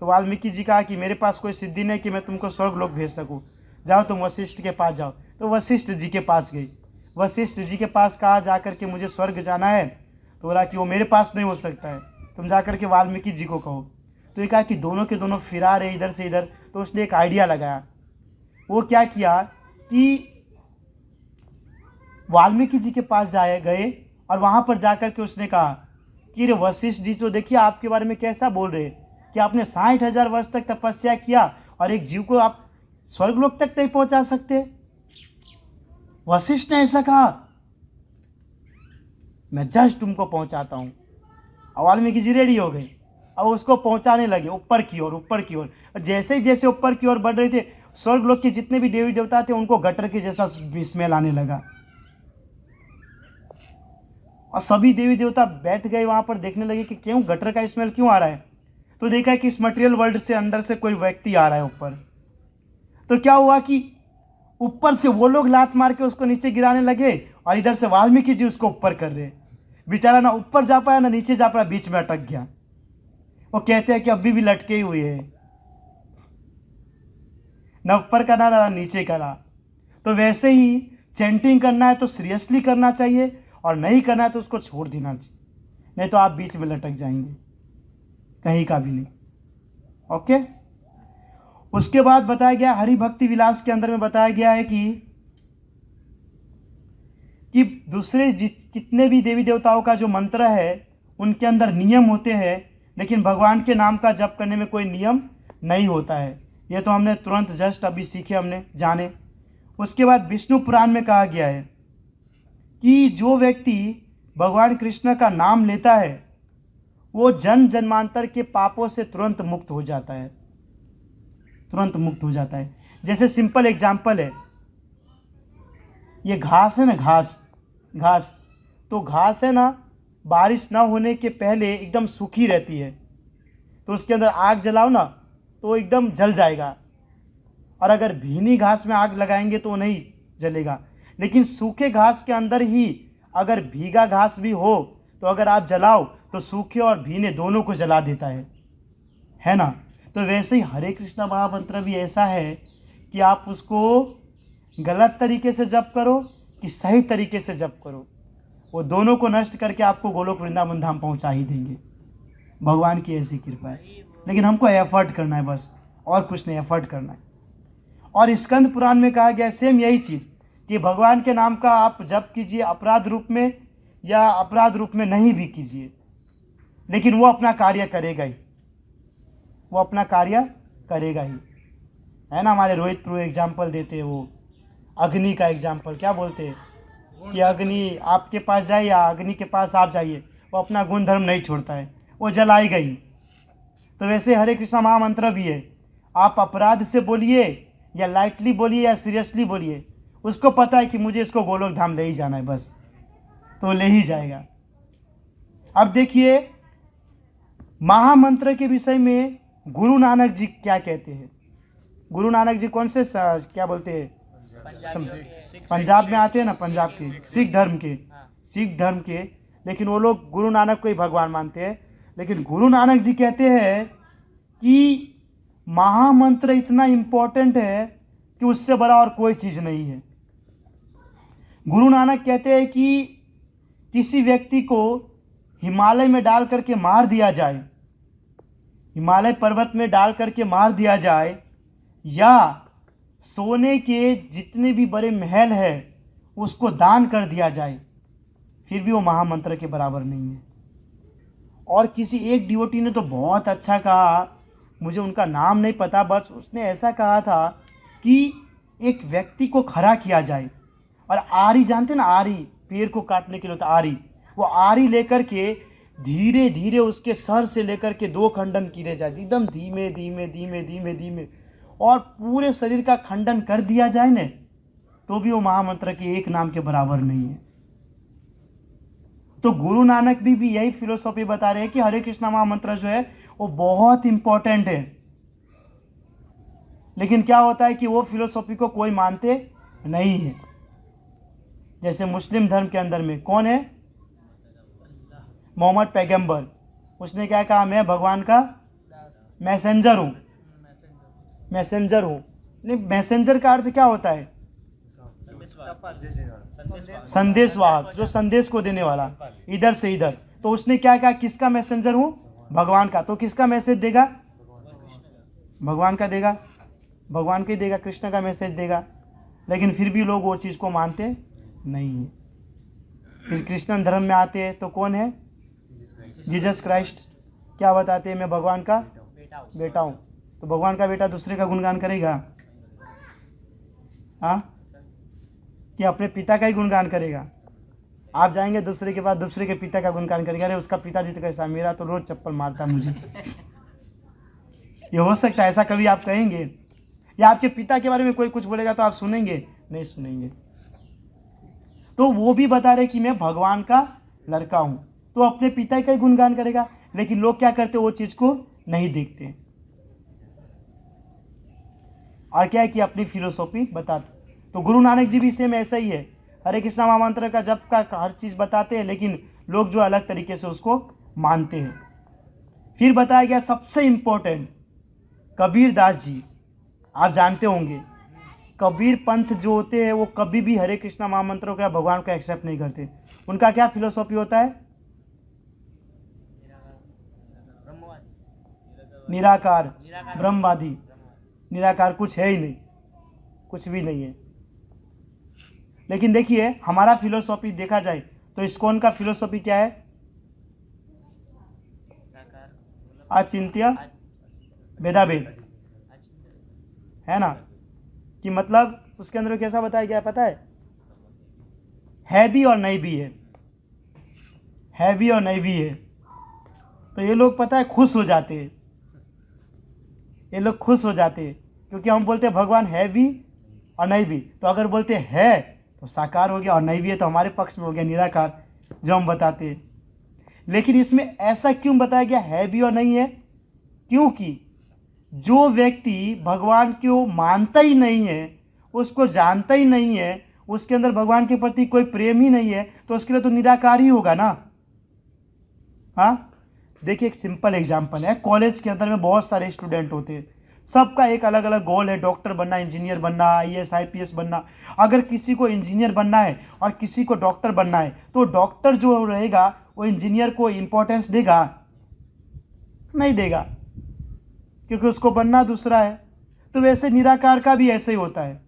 तो वाल्मीकि जी कहा कि मेरे पास कोई सिद्धि नहीं कि मैं तुमको स्वर्ग लोक भेज सकूं, जाओ तुम वशिष्ठ के पास जाओ। तो वशिष्ठ जी के पास गई। वशिष्ठ जी के पास कहा जा कर के मुझे स्वर्ग जाना है। तो बोला कि वो मेरे पास नहीं हो सकता है, तुम जा कर के वाल्मीकि जी को कहो। तो ये कहा कि दोनों के दोनों फिरा रहे इधर से इधर। तो उसने एक आइडिया लगाया। वो क्या किया कि वाल्मीकि जी के पास जाए गए, और वहाँ पर जा कर के उसने कहा कि रे वशिष्ठ जी, तो देखिए आपके बारे में कैसा बोल रहे कि आपने 60,000 वर्ष तक तपस्या किया और एक जीव को आप स्वर्गलोक तक नहीं पहुंचा सकते। वशिष्ठ ने ऐसा कहा, मैं जस्ट तुमको पहुंचाता हूं। और वाल्मीकि जी रेडी हो गए, अब उसको पहुंचाने लगे ऊपर की ओर, ऊपर की ओर। जैसे ही जैसे ऊपर की ओर बढ़ रहे थे, स्वर्गलोक के जितने भी देवी देवता थे उनको गटर के जैसा स्मेल आने लगा, और सभी देवी देवता बैठ गए वहां पर, देखने लगे कि क्यों गटर का स्मेल क्यों आ रहा है। तो देखा कि इस मटेरियल वर्ल्ड से अंदर से कोई व्यक्ति आ रहा है ऊपर। तो क्या हुआ कि ऊपर से वो लोग लात मार के उसको नीचे गिराने लगे, और इधर से वाल्मीकि जी उसको ऊपर कर रहे। बेचारा ना ऊपर जा पाया ना नीचे जा पाया, बीच में अटक गया। वो कहते हैं कि अभी भी लटके ही हुए हैं, न ऊपर का ना नीचे का ना। तो वैसे ही चैंटिंग करना है तो सीरियसली करना चाहिए, और नहीं करना है तो उसको छोड़ देना चाहिए, नहीं तो आप बीच में लटक जाएंगे, कहीं का भी नहीं। ओके। उसके बाद बताया गया हरि भक्ति विलास के अंदर में बताया गया है कि दूसरे कितने भी देवी देवताओं का जो मंत्र है उनके अंदर नियम होते हैं, लेकिन भगवान के नाम का जप करने में कोई नियम नहीं होता है। ये तो हमने तुरंत जस्ट अभी सीखे, हमने जाने। उसके बाद विष्णु पुराण में कहा गया है कि जो व्यक्ति भगवान कृष्ण का नाम लेता है वो जन्म जन्मांतर के पापों से तुरंत मुक्त हो जाता है, तुरंत मुक्त हो जाता है। जैसे सिंपल एग्जाम्पल है, ये घास है ना, घास तो घास है ना, बारिश ना होने के पहले एकदम सूखी रहती है, तो उसके अंदर आग जलाओ ना तो एकदम जल जाएगा, और अगर भीनी घास में आग लगाएंगे तो नहीं जलेगा। लेकिन सूखे घास के अंदर ही अगर भीगा घास भी हो तो अगर आप जलाओ तो सूखे और भीने दोनों को जला देता है ना। तो वैसे ही हरे कृष्णा महामंत्र भी ऐसा है कि आप उसको गलत तरीके से जप करो कि सही तरीके से जप करो, वो दोनों को नष्ट करके आपको गोलोक वृंदावन धाम पहुंचा ही देंगे। भगवान की ऐसी कृपा है, लेकिन हमको एफर्ट करना है बस, और कुछ नहीं, एफर्ट करना है। और स्कंद पुराण में कहा गया है सेम यही चीज़ कि भगवान के नाम का आप जप कीजिए, अपराध रूप में या अपराध रूप में नहीं भी कीजिए, लेकिन वो अपना कार्य करेगा ही, वो अपना कार्य करेगा ही, है ना। हमारे रोहित प्रभु एग्जाम्पल देते हैं, वो अग्नि का एग्जाम्पल, क्या बोलते हैं कि अग्नि आपके पास जाए या अग्नि के पास आप जाइए, वो अपना गुण धर्म नहीं छोड़ता है, वो जलाई गई। तो वैसे हरे कृष्णा महामंत्र भी है, आप अपराध से बोलिए या लाइटली बोलिए या सीरियसली बोलिए, उसको पता है कि मुझे इसको गोलोक धाम ले ही जाना है बस, तो ले ही जाएगा। अब देखिए महामंत्र के विषय में गुरु नानक जी क्या कहते हैं। गुरु नानक जी कौन से क्या बोलते हैं, पंजाब में आते हैं ना, पंजाब के सिख धर्म के, लेकिन वो लोग गुरु नानक को ही भगवान मानते हैं। लेकिन गुरु नानक जी कहते हैं कि महामंत्र इतना इम्पोर्टेंट है कि उससे बड़ा और कोई चीज़ नहीं है। गुरु नानक कहते हैं कि किसी व्यक्ति को हिमालय में डाल करके मार दिया जाए, हिमालय पर्वत में डाल करके मार दिया जाए, या सोने के जितने भी बड़े महल है उसको दान कर दिया जाए, फिर भी वो महामंत्र के बराबर नहीं है। और किसी एक डिवोटी ने तो बहुत अच्छा कहा, मुझे उनका नाम नहीं पता, बस उसने ऐसा कहा था कि एक व्यक्ति को खड़ा किया जाए, और आरी जानते ना, आरी पेड़ को काटने के लिए होता आरी, वो आरी लेकर के धीरे धीरे उसके सर से लेकर के 2 खंडन किए जाए, एकदम धीमे धीमे धीमे धीमे धीमे, और पूरे शरीर का खंडन कर दिया जाए न, तो भी वो महामंत्र के एक नाम के बराबर नहीं है। तो गुरु नानक भी यही फिलोसॉफी बता रहे हैं कि हरे कृष्णा महामंत्र जो है वो बहुत इंपॉर्टेंट है। लेकिन क्या होता है कि वो फिलोसॉफी को कोई मानते नहीं है। जैसे मुस्लिम धर्म के अंदर में कौन है, मोहम्मद पैगंबर, उसने क्या कहा, मैं भगवान का मैसेंजर हूँ, मैसेंजर हूँ। नहीं, मैसेंजर का अर्थ क्या होता है, संदेशवाहक, जो संदेश को देने वाला, इधर से इधर। तो उसने क्या कहा, किसका मैसेंजर हूँ, भगवान का। तो किसका मैसेज देगा, भगवान का देगा, भगवान का ही देगा, कृष्ण का मैसेज देगा। लेकिन फिर भी लोग वो चीज़ को मानते नहीं है। फिर कृष्ण धर्म में आते हैं तो कौन है, जीसस क्राइस्ट, क्या बताते हैं, मैं भगवान का बेटा हूँ। तो भगवान का बेटा दूसरे का गुणगान करेगा, हाँ, कि अपने पिता का ही गुणगान करेगा। आप जाएंगे दूसरे के पास, दूसरे के पिता का गुणगान करेगा, अरे उसका पिताजी तो कैसा, मेरा तो रोज चप्पल मारता मुझे। ये हो सकता है, ऐसा कभी आप कहेंगे? या आपके पिता के बारे में कोई कुछ बोलेगा तो आप सुनेंगे? नहीं सुनेंगे। तो वो भी बता रहे कि मैं भगवान का लड़का हूं, तो अपने पिता का ही गुणगान करेगा। लेकिन लोग क्या करते, वो चीज को नहीं देखते, और क्या है कि अपनी फिलोसॉफी बताते। तो गुरु नानक जी भी सेम ऐसा ही है, हरे कृष्णा महामंत्र का जप का हर चीज बताते हैं, लेकिन लोग जो अलग तरीके से उसको मानते हैं। फिर बताया गया सबसे इंपॉर्टेंट, कबीर दास जी, आप जानते होंगे, कबीर पंथ जो होते हैं वो कभी भी हरे कृष्णा महामंत्रों का भगवान को एक्सेप्ट नहीं करते। उनका क्या फिलोसॉफी होता है, निराकार, ब्रह्मवादी। निराकार कुछ है ही नहीं, कुछ भी नहीं है। लेकिन देखिए हमारा फिलोसॉफी देखा जाए तो इस्कॉन का फिलोसॉफी क्या है, अचिंत्य भेदाभेद, है ना। कि मतलब उसके अंदर कैसा बताया गया पता है भी और नहीं भी है भी और नहीं भी है। तो ये लोग पता है खुश हो जाते हैं, ये लोग खुश हो जाते हैं, क्योंकि हम बोलते हैं भगवान है भी और नहीं भी। तो अगर बोलते है तो साकार हो गया, और नहीं भी है तो हमारे पक्ष में हो गया निराकार, जो हम बताते हैं। लेकिन इसमें ऐसा क्यों बताया गया है भी और नहीं है, क्योंकि जो व्यक्ति भगवान को मानता ही नहीं है, उसको जानता ही नहीं है, उसके अंदर भगवान के प्रति कोई प्रेम ही नहीं है, तो उसके लिए तो निराकार ही होगा ना। हाँ, देखिए एक सिंपल एग्जांपल है, कॉलेज के अंदर में बहुत सारे स्टूडेंट होते हैं, सबका एक अलग अलग गोल है, डॉक्टर बनना, इंजीनियर बनना, IAS IPS बनना। अगर किसी को इंजीनियर बनना है और किसी को डॉक्टर बनना है, तो डॉक्टर जो रहेगा वो इंजीनियर को इम्पोर्टेंस देगा? नहीं देगा, क्योंकि उसको बनना दूसरा है। तो वैसे निराकार का भी ऐसे ही होता है,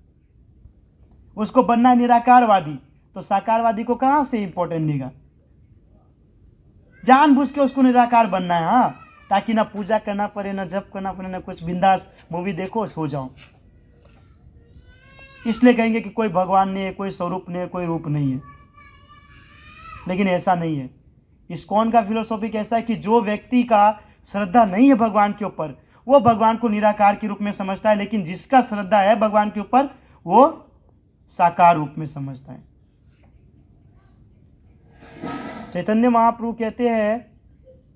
उसको बनना है निराकारवादी, तो साकारवादी को कहाँ से इंपॉर्टेंट देगा? जानबूझ के उसको निराकार बनना है, हाँ, ताकि ना पूजा करना पड़े, ना जप करना पड़े, ना कुछ, बिंदास मूवी देखो सो जाओ। इसलिए कहेंगे कि कोई भगवान नहीं है, कोई स्वरूप नहीं है, कोई रूप नहीं है। लेकिन ऐसा नहीं है। इस्कॉन का फिलोसॉफी कैसा है कि जो व्यक्ति का श्रद्धा नहीं है भगवान के ऊपर, वो भगवान को निराकार के रूप में समझता है, लेकिन जिसका श्रद्धा है भगवान के ऊपर, वो साकार रूप में समझता है। चैतन्य महाप्रभु कहते हैं,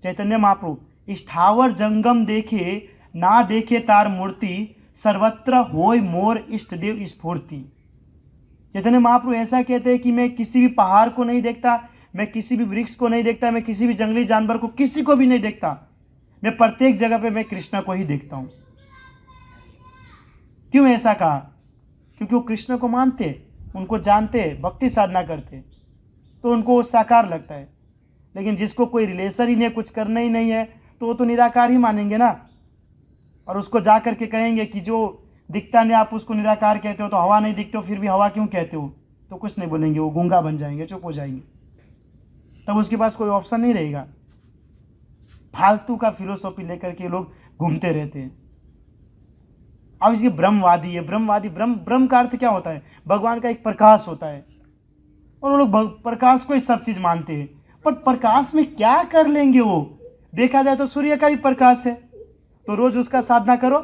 चैतन्य महाप्रभु, स्थावर जंगम देखे ना देखे तार मूर्ति, सर्वत्र होय मोर इष्ट देव स्फूर्ति। चैतन्य महाप्रभु ऐसा कहते हैं कि मैं किसी भी पहाड़ को नहीं देखता, मैं किसी भी वृक्ष को नहीं देखता, मैं किसी भी जंगली जानवर को, किसी को भी नहीं देखता, मैं प्रत्येक जगह पे मैं कृष्ण को ही देखता हूं। क्यों ऐसा कहा? क्योंकि वो कृष्ण को मानते, उनको जानते, भक्ति साधना करते, तो उनको साकार लगता है। लेकिन जिसको कोई रिलेशन ही नहीं है, कुछ करना ही नहीं है, तो वो तो निराकार ही मानेंगे ना। और उसको जा करके कहेंगे कि जो दिखता नहीं आप उसको निराकार कहते हो, तो हवा नहीं दिखते हो फिर भी हवा क्यों कहते हो, तो कुछ नहीं बोलेंगे, वो गूंगा बन जाएंगे, चुप हो जाएंगे। तब उसके पास कोई ऑप्शन नहीं रहेगा। फालतू का फिलोसॉफी लेकर के लोग घूमते रहते हैं। अब ये ब्रह्मवादी है, ब्रह्मवादी, ब्रह्म का अर्थ क्या होता है? भगवान का एक प्रकाश होता है, और वो लोग प्रकाश को ही सब चीज मानते हैं। पर प्रकाश में क्या कर लेंगे वो? देखा जाए तो सूर्य का भी प्रकाश है, तो रोज उसका साधना करो।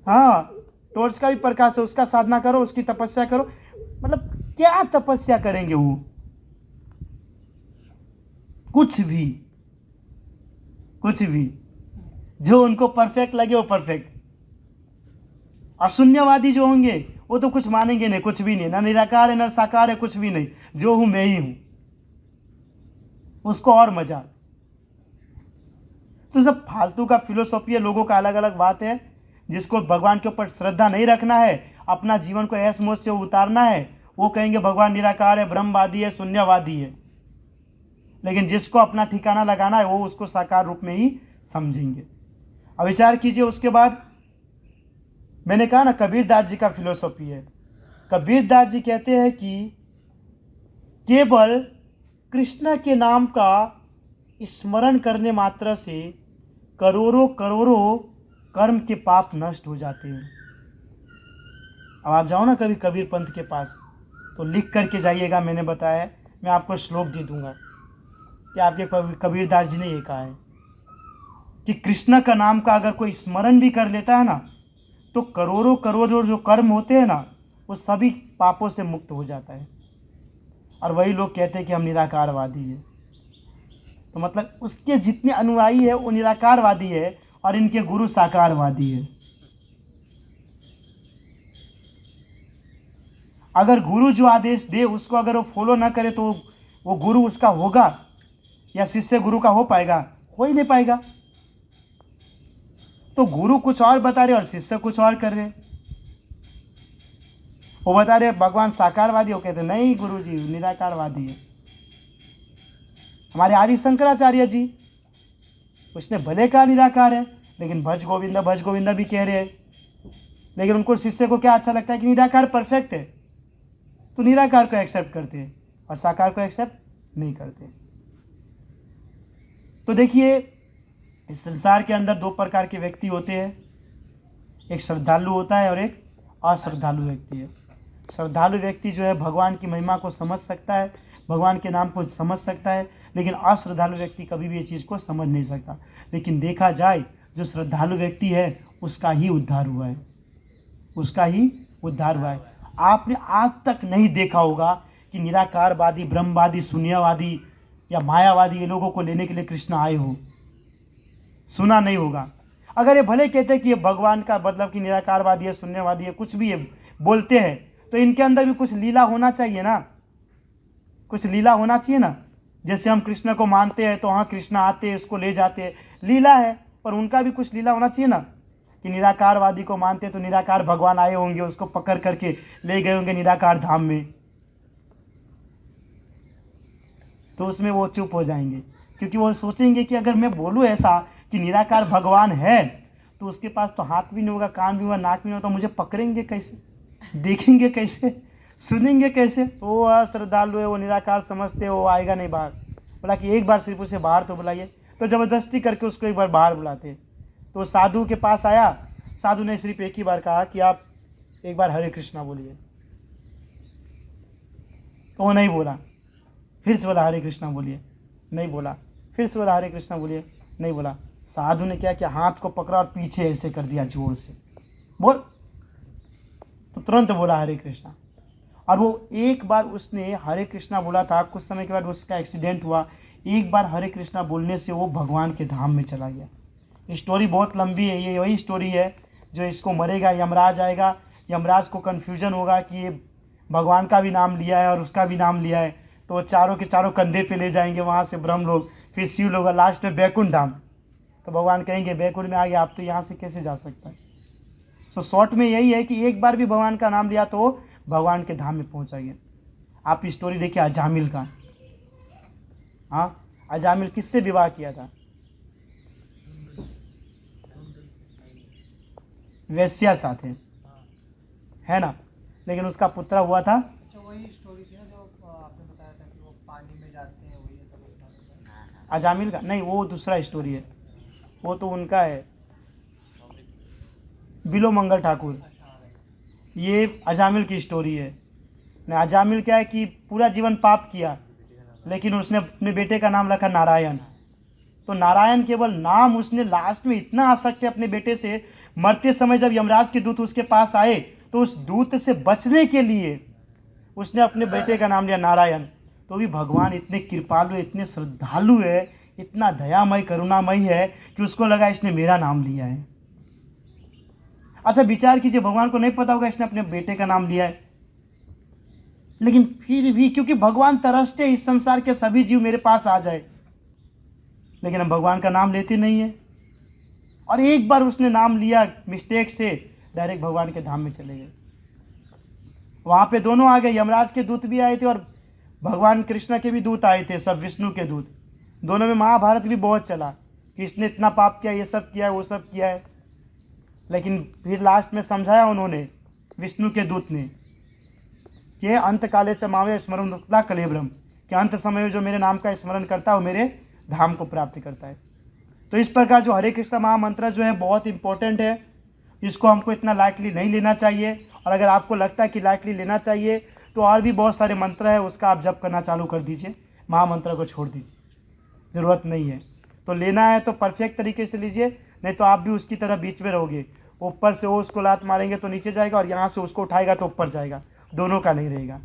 हाँ, टॉर्च का भी प्रकाश है, उसका साधना करो, उसकी तपस्या करो। मतलब क्या तपस्या करेंगे वो? कुछ भी, कुछ भी। जो उनको परफेक्ट लगे वो परफेक्ट। अशून्यवादी जो होंगे वो तो कुछ मानेंगे नहीं, कुछ भी नहीं, ना निराकार है ना साकार है, कुछ भी नहीं, जो हूं मैं ही हूं। उसको और मजा। तो सब फालतू का फिलोसॉफी है, लोगों का अलग अलग बात है। जिसको भगवान के ऊपर श्रद्धा नहीं रखना है, अपना जीवन को ऐश मौज से उतारना है, वो कहेंगे भगवान निराकार है, ब्रह्मवादी है, शून्यवादी है। लेकिन जिसको अपना ठिकाना लगाना है वो उसको साकार रूप में ही समझेंगे। अब विचार कीजिए, उसके बाद मैंने कहा ना कबीरदास जी का फिलोसॉफी है। कबीरदास जी कहते हैं कि केवल कृष्ण के नाम का स्मरण करने मात्र से करोड़ों करोड़ों कर्म के पाप नष्ट हो जाते हैं। अब आप जाओ ना कभी कबीर पंथ के पास, तो लिख करके जाइएगा, मैंने बताया है, मैं आपको श्लोक दे दूंगा कि आपके कबीरदास जी ने ये कहा है कि कृष्ण का नाम का अगर कोई स्मरण भी कर लेता है ना, तो करोड़ों करोड़ों जो कर्म होते हैं ना, वो सभी पापों से मुक्त हो जाता है। और वही लोग कहते हैं कि हम निराकारवादी हैं। तो मतलब उसके जितने अनुयायी है वो निराकारवादी है और इनके गुरु साकारवादी है। अगर गुरु जो आदेश दे उसको अगर वो फॉलो ना करे तो वो गुरु उसका होगा या शिष्य गुरु का हो पाएगा? हो ही नहीं पाएगा। तो गुरु कुछ और बता रहे और शिष्य कुछ और कर रहे। वो बता रहे भगवान साकारवादी, हो कहते नहीं गुरु जी निराकारवादी है। हमारे आदि शंकराचार्य जी, उसने भले कहा निराकार है, लेकिन भज गोविंदा भी कह रहे हैं। लेकिन उनको शिष्य को क्या अच्छा लगता है कि निराकार परफेक्ट है, तो निराकार को एक्सेप्ट करते हैं और साकार को एक्सेप्ट नहीं करते। तो देखिए, इस संसार के अंदर दो प्रकार के व्यक्ति होते हैं, एक श्रद्धालु होता है और एक अश्रद्धालु व्यक्ति है। श्रद्धालु व्यक्ति जो है भगवान की महिमा को समझ सकता है, भगवान के नाम को समझ सकता है, लेकिन अश्रद्धालु व्यक्ति कभी भी ये चीज़ को समझ नहीं सकता। लेकिन देखा जाए जो श्रद्धालु व्यक्ति है उसका ही उद्धार हुआ है, उसका ही उद्धार हुआ है। आपने आज तक नहीं देखा होगा कि निराकारवादी, ब्रह्मवादी, शून्यवादी या मायावादी ये लोगों को लेने के लिए कृष्ण आए हो, सुना नहीं होगा। अगर ये भले कहते हैं कि ये भगवान का मतलब कि निराकारवादी है, शून्यवादी है, कुछ भी ये बोलते हैं, तो इनके अंदर भी कुछ लीला होना चाहिए ना, कुछ लीला होना चाहिए ना। जैसे हम कृष्ण को मानते हैं तो हाँ कृष्ण आते हैं, इसको ले जाते हैं, लीला है, पर उनका भी कुछ लीला होना चाहिए ना। कि निराकारवादी को मानते हैं तो निराकार भगवान आए होंगे, उसको पकड़ करके ले गए होंगे निराकार धाम में, तो उसमें वो चुप हो जाएंगे, क्योंकि वो सोचेंगे कि अगर मैं बोलूँ ऐसा कि निराकार भगवान है, तो उसके पास तो हाथ भी नहीं होगा, कान भी होगा, नाक भी नहीं होगा, तो मुझे पकड़ेंगे कैसे, देखेंगे कैसे, सुनेंगे कैसे? वो अश्रद्धालु है, वो निराकार समझते हो, वो आएगा नहीं बाहर। बोला कि एक बार सिर्फ उसे बाहर तो बुलाइए, तो ज़बरदस्ती करके उसको एक बार बाहर बुलाते। तो साधु के पास आया, साधु ने सिर्फ एक ही बार कहा कि आप एक बार हरे कृष्णा बोलिए, तो वो नहीं बोला। फिर से बोला हरे कृष्णा बोलिए, नहीं बोला। फिर से बोला हरे कृष्णा बोलिए, नहीं बोला। साधु ने क्या किया, हाथ को पकड़ा और पीछे ऐसे कर दिया जोर से, बोल, तो तुरंत बोला हरे कृष्णा। और वो एक बार उसने हरे कृष्णा बोला था, कुछ समय के बाद उसका एक्सीडेंट हुआ। एक बार हरे कृष्णा बोलने से वो भगवान के धाम में चला गया। स्टोरी बहुत लंबी है, ये वही स्टोरी है जो इसको मरेगा, यमराज आएगा, यमराज को कन्फ्यूजन होगा कि ये भगवान का भी नाम लिया है और उसका भी नाम लिया है, तो वो चारों के चारों कंधे पे ले जाएंगे, वहाँ से ब्रह्म लोग, फिर शिव लोग, लास्ट में बैकुंठ धाम। तो भगवान कहेंगे बैकुंठ में आ गया, आप तो यहाँ से कैसे जा सकता है। तो शॉर्ट में यही है कि एक बार भी भगवान का नाम लिया तो भगवान के धाम में पहुँचाइए। आप स्टोरी देखिए अजामिल का। हाँ, अजामिल किससे विवाह किया था? वैश्या साथ है ना, लेकिन उसका पुत्र हुआ था। अच्छा, वही स्टोरी थी ना जो आपने बताया था कि वो पानी में जाते हैं, वही सब उसका अजामिल का नहीं, वो दूसरा स्टोरी है, वो तो उनका है बिलो मंगल ठाकुर। ये अजामिल की स्टोरी है। अजामिल क्या है कि पूरा जीवन पाप किया, लेकिन उसने अपने बेटे का नाम रखा नारायण। तो नारायण केवल नाम, उसने लास्ट में इतना आसक्त है अपने बेटे से, मरते समय जब यमराज के दूत उसके पास आए तो उस दूत से बचने के लिए उसने अपने बेटे का नाम लिया नारायण। तो भी भगवान इतने कृपालु, इतने श्रद्धालु है, इतना दयामय करुणामय है कि उसको लगा इसने मेरा नाम लिया है। अच्छा विचार कीजिए, भगवान को नहीं पता होगा इसने अपने बेटे का नाम लिया है, लेकिन फिर भी क्योंकि भगवान तरसते इस संसार के सभी जीव मेरे पास आ जाए, लेकिन हम भगवान का नाम लेते नहीं है। और एक बार उसने नाम लिया मिस्टेक से, डायरेक्ट भगवान के धाम में चले गए। वहां पे दोनों आ गए, यमराज के दूत भी आए थे और भगवान कृष्ण के भी दूत आए थे, सब विष्णु के दूत। दोनों में महाभारत भी बहुत चला कि इसने इतना पाप किया, ये सब किया है, वो सब किया है। लेकिन फिर लास्ट में समझाया उन्होंने, विष्णु के दूत ने, कि अंत काले च मावे स्मरण रुक्ता कलेब्रम, कि अंत समय में जो मेरे नाम का स्मरण करता है वो मेरे धाम को प्राप्त करता है। तो इस प्रकार जो हरे कृष्ण महामंत्र जो है बहुत इंपॉर्टेंट है, इसको हमको इतना लाइटली नहीं लेना चाहिए। और अगर आपको लगता है कि लाइटली लेना चाहिए तो और भी बहुत सारे मंत्र है, उसका आप जप करना चालू कर दीजिए, महामंत्र को छोड़ दीजिए, ज़रूरत नहीं है। तो लेना है तो परफेक्ट तरीके से लीजिए, नहीं तो आप भी उसकी तरह बीच में रहोगे। ऊपर से वो उसको लात मारेंगे तो नीचे जाएगा, और यहाँ से उसको उठाएगा तो ऊपर जाएगा, दोनों का नहीं रहेगा।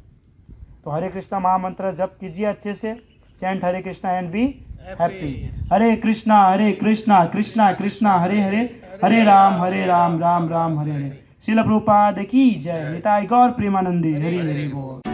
तो हरे कृष्णा महामंत्र जप कीजिए अच्छे से, chant Hare Krishna and be happy. Hare Krishna Krishna Krishna Hare Hare, Hare Ram Ram Ram Hare Hare. शिल प्रभुपाद की जय। निताई गौर प्रेमानंदी। हरि हरि बोल।